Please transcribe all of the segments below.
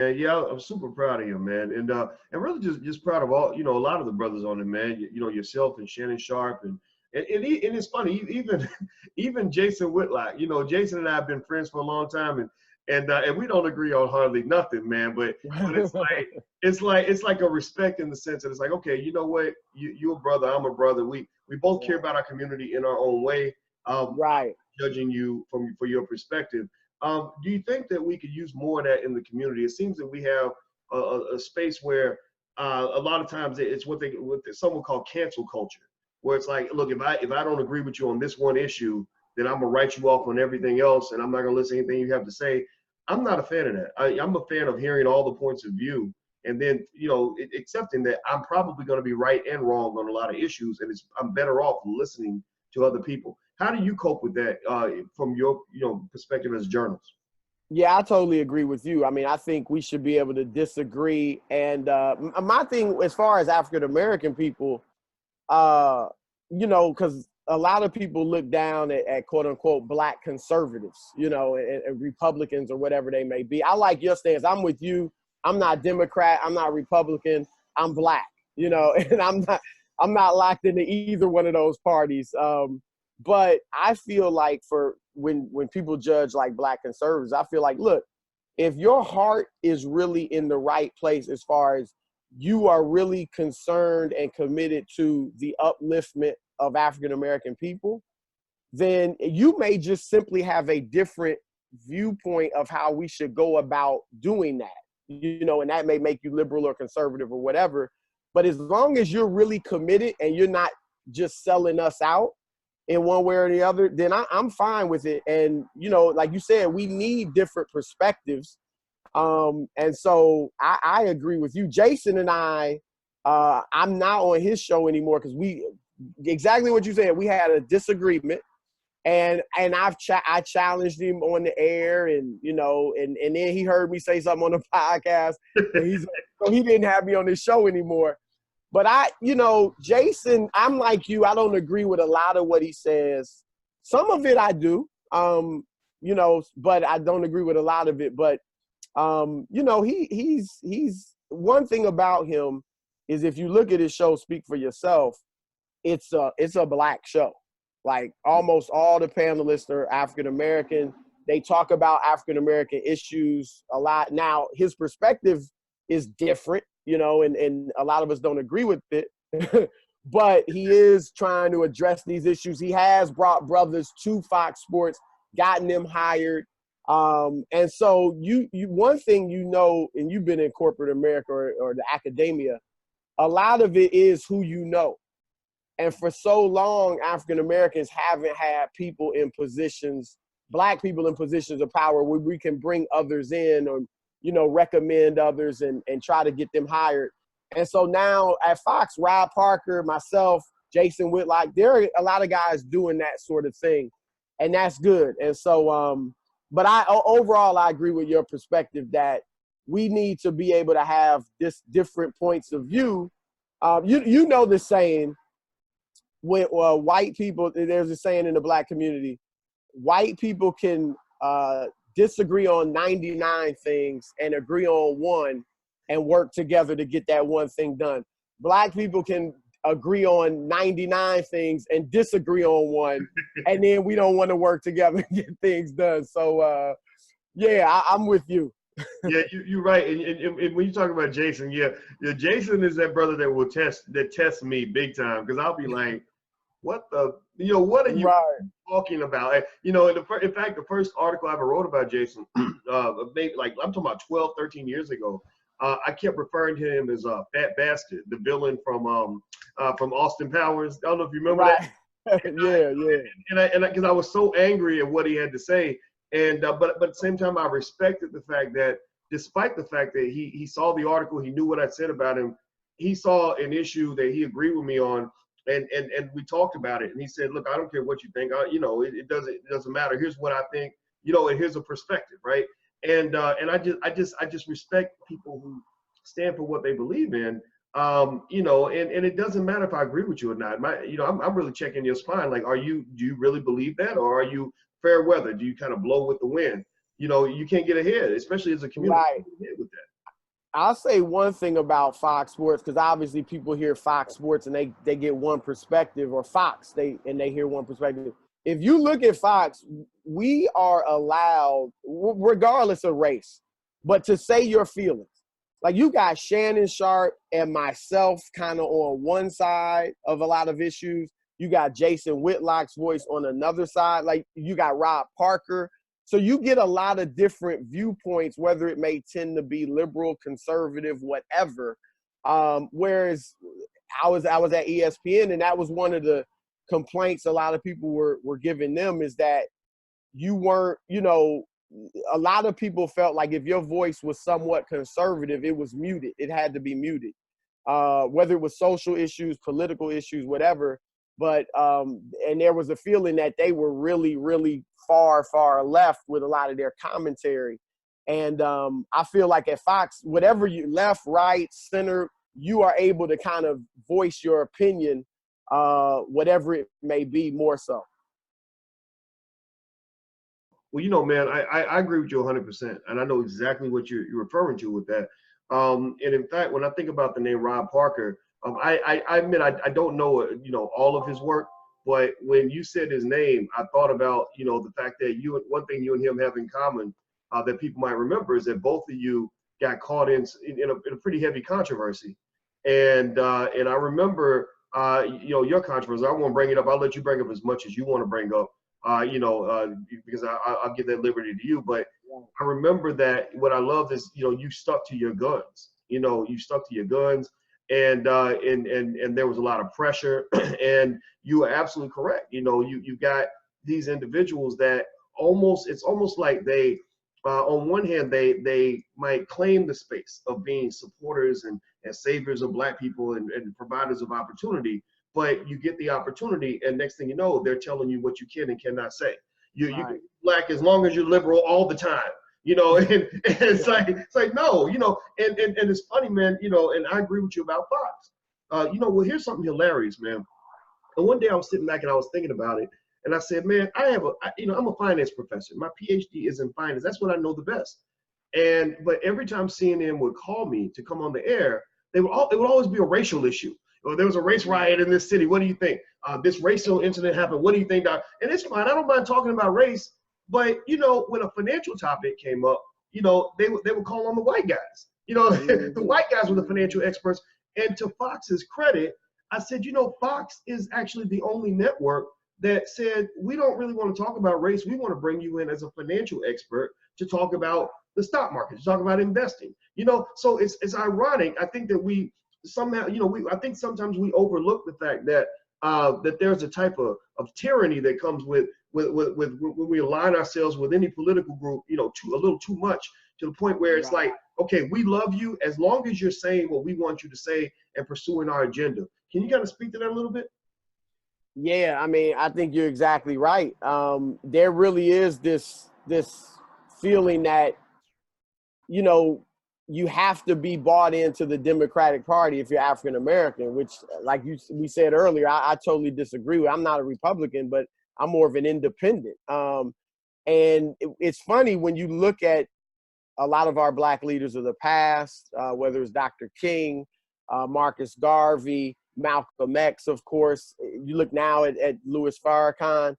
Yeah, I'm super proud of you, man, and really just proud of all, a lot of the brothers on it, man. Yourself and Shannon Sharp, and it's funny, even even Jason Whitlock. Jason and I have been friends for a long time, and we don't agree on hardly nothing, man. But it's like a respect in the sense that it's like, okay, you know what, you're a brother, I'm a brother. We both care about our community in our own way. Right. Judging you for your perspective. Do you think that we could use more of that in the community? It seems that we have a space where a lot of times it's what someone call cancel culture, where it's like, look, if I don't agree with you on this one issue, then I'm gonna write you off on everything else, and I'm not gonna listen to anything you have to say. I'm not a fan of that. I'm a fan of hearing all the points of view, and then accepting that I'm probably going to be right and wrong on a lot of issues, and I'm better off listening to other people. How do you cope with that from your perspective as journalists? Yeah, I totally agree with you. I mean, I think we should be able to disagree. And my thing, as far as African American people, because a lot of people look down at quote unquote Black conservatives, and Republicans or whatever they may be. I like your stance. I'm with you. I'm not Democrat. I'm not Republican. I'm Black, and I'm not locked into either one of those parties. But I feel like for when people judge like Black conservatives, I feel like, look, if your heart is really in the right place as far as you are really concerned and committed to the upliftment of African American people, then you may just simply have a different viewpoint of how we should go about doing that, and that may make you liberal or conservative or whatever. But as long as you're really committed and you're not just selling us out in one way or the other, then I'm fine with it. And, like you said, we need different perspectives. And so I agree with you. Jason and I'm not on his show anymore because exactly what you said, we had a disagreement. And I challenged him on the air, and and then he heard me say something on the podcast, and so he didn't have me on his show anymore. But Jason, I'm like you. I don't agree with a lot of what he says. Some of it I do, but I don't agree with a lot of it. But he's one thing about him is, if you look at his show, Speak for Yourself, it's a Black show. Like almost all the panelists are African American. They talk about African American issues a lot. Now, his perspective is different, and a lot of us don't agree with it. But he is trying to address these issues. He has brought brothers to Fox Sports, gotten them hired. And so you one thing and you've been in corporate America or the academia, a lot of it is who you know. And for so long, African Americans haven't had people in positions, Black people in positions of power where we can bring others in or, recommend others and try to get them hired. And so now at Fox, Rob Parker, myself, Jason Whitlock, there are a lot of guys doing that sort of thing. And that's good. And so, but overall, I agree with your perspective that we need to be able to have this different points of view. You know the saying, when white people, there's a saying in the Black community, white people can disagree on 99 things and agree on one and work together to get that one thing done. Black people can agree on 99 things and disagree on one, and then we don't want to work together to get things done. So, I'm with you. Yeah, you're right. And when you talk about Jason, Jason is that brother that will test me big time, because I'll be like, what are you talking about? In fact, the first article I ever wrote about Jason, maybe I'm talking about 12, 13 years ago, I kept referring to him as Fat Bastard, the villain from Austin Powers. I don't know if you remember that. And because I was so angry at what he had to say, but at the same time, I respected the fact that despite the fact that he saw the article, he knew what I said about him, he saw an issue that he agreed with me on. And we talked about it, and he said, "Look, I don't care what you think. It doesn't matter. Here's what I think. And here's a perspective, right?" And I just respect people who stand for what they believe in. And it doesn't matter if I agree with you or not. I'm really checking your spine. Like, do you really believe that, or are you fair weather? Do you kind of blow with the wind? You can't get ahead, especially as a community. Right. With that. I'll say one thing about Fox Sports, because obviously people hear Fox Sports and they get one perspective, or Fox, they hear one perspective. If you look at Fox, we are allowed, regardless of race, but to say your feelings. Like, you got Shannon Sharp and myself kind of on one side of a lot of issues. You got Jason Whitlock's voice on another side. Like, you got Rob Parker. So you get a lot of different viewpoints, whether it may tend to be liberal, conservative, whatever. Whereas I was at ESPN, and that was one of the complaints a lot of people were giving them, is that you weren't, a lot of people felt like if your voice was somewhat conservative, it was muted. It had to be muted, whether it was social issues, political issues, whatever. But and there was a feeling that they were really, really far left with a lot of their commentary. And I feel like at Fox, whatever you left, right, center, you are able to kind of voice your opinion, whatever it may be, more so. Well, man, I agree with you 100%, and I know exactly what you're referring to with that. And in fact, when I think about the name Rob Parker, I admit I don't know all of his work, but when you said his name, I thought about the fact that one thing you and him have in common that people might remember is that both of you got caught in a pretty heavy controversy, and I remember your controversy. I won't bring it up. I'll let you bring up as much as you want to bring up. Because I'll give that liberty to you. But I remember that what I love is, you stuck to your guns. You stuck to your guns, and there was a lot of pressure, and you are absolutely correct. You got these individuals that it's almost like they, on one hand, they might claim the space of being supporters and saviors of Black people and providers of opportunity. But you get the opportunity, and next thing you know, they're telling you what you can and cannot say. You can be Black as long as you're liberal all the time, and it's like no, and it's funny, man, and I agree with you about Fox. Well, here's something hilarious, man. And one day I was sitting back and I was thinking about it, and I said, man, I'm a finance professor. My PhD is in finance. That's what I know the best. But every time CNN would call me to come on the air, it would always be a racial issue. Or there was a race riot in this city. What do you think? This racial incident happened. What do you think, Doc? And it's fine. I don't mind talking about race. But, when a financial topic came up, they would call on the white guys. The white guys were the financial experts. And to Fox's credit, I said, Fox is actually the only network that said, we don't really want to talk about race. We want to bring you in as a financial expert to talk about the stock market, to talk about investing. So it's ironic. I think that we somehow, I think sometimes we overlook the fact that that there's a type of tyranny that comes with when we align ourselves with any political group, a little too much, to the point where it's like, okay, we love you as long as you're saying what we want you to say and pursuing our agenda. Can you kind of speak to that a little bit? Yeah, I mean, I think you're exactly right. There really is this feeling that, you have to be bought into the Democratic Party if you're African American, which, like we said earlier, I totally disagree with. I'm not a Republican, but I'm more of an independent. And it's funny when you look at a lot of our Black leaders of the past, whether it's Dr. King, Marcus Garvey, Malcolm X, of course. You look now at Louis Farrakhan,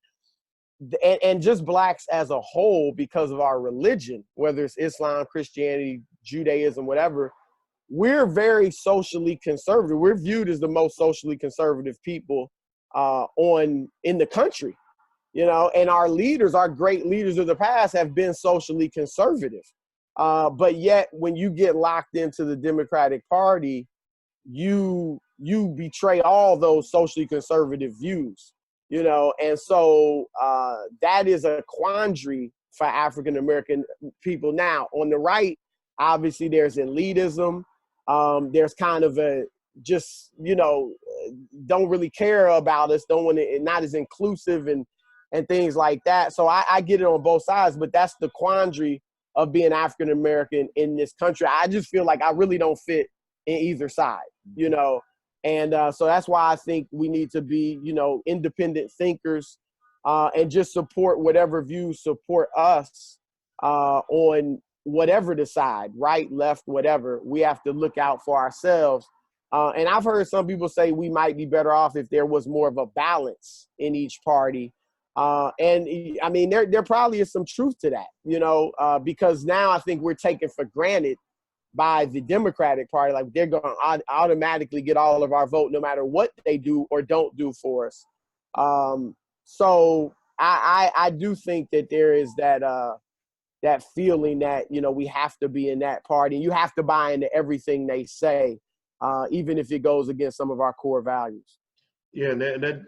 and just Blacks as a whole, because of our religion, whether it's Islam, Christianity, Judaism, whatever, we're very socially conservative. We're viewed as the most socially conservative people in the country, and our leaders, our great leaders of the past, have been socially conservative. But yet when you get locked into the Democratic Party, you betray all those socially conservative views. And so that is a quandary for African American people. Now, on the right, obviously there's elitism. There's kind of a just, don't really care about us, don't want to, not as inclusive and things like that. So I get it on both sides, but that's the quandary of being African American in this country. I just feel like I really don't fit in either side, And so that's why I think we need to be, independent thinkers and just support whatever views support us on whatever the side, right, left, whatever, we have to look out for ourselves. And I've heard some people say we might be better off if there was more of a balance in each party. And I mean, there probably is some truth to that, you know, because now I think we're taken for granted by the Democratic Party. Like, they're going to automatically get all of our vote no matter what they do or don't do for us. So I do think that there is that feeling that, you know, we have to be in that party. You have to buy into everything they say, even if it goes against some of our core values. Yeah, and that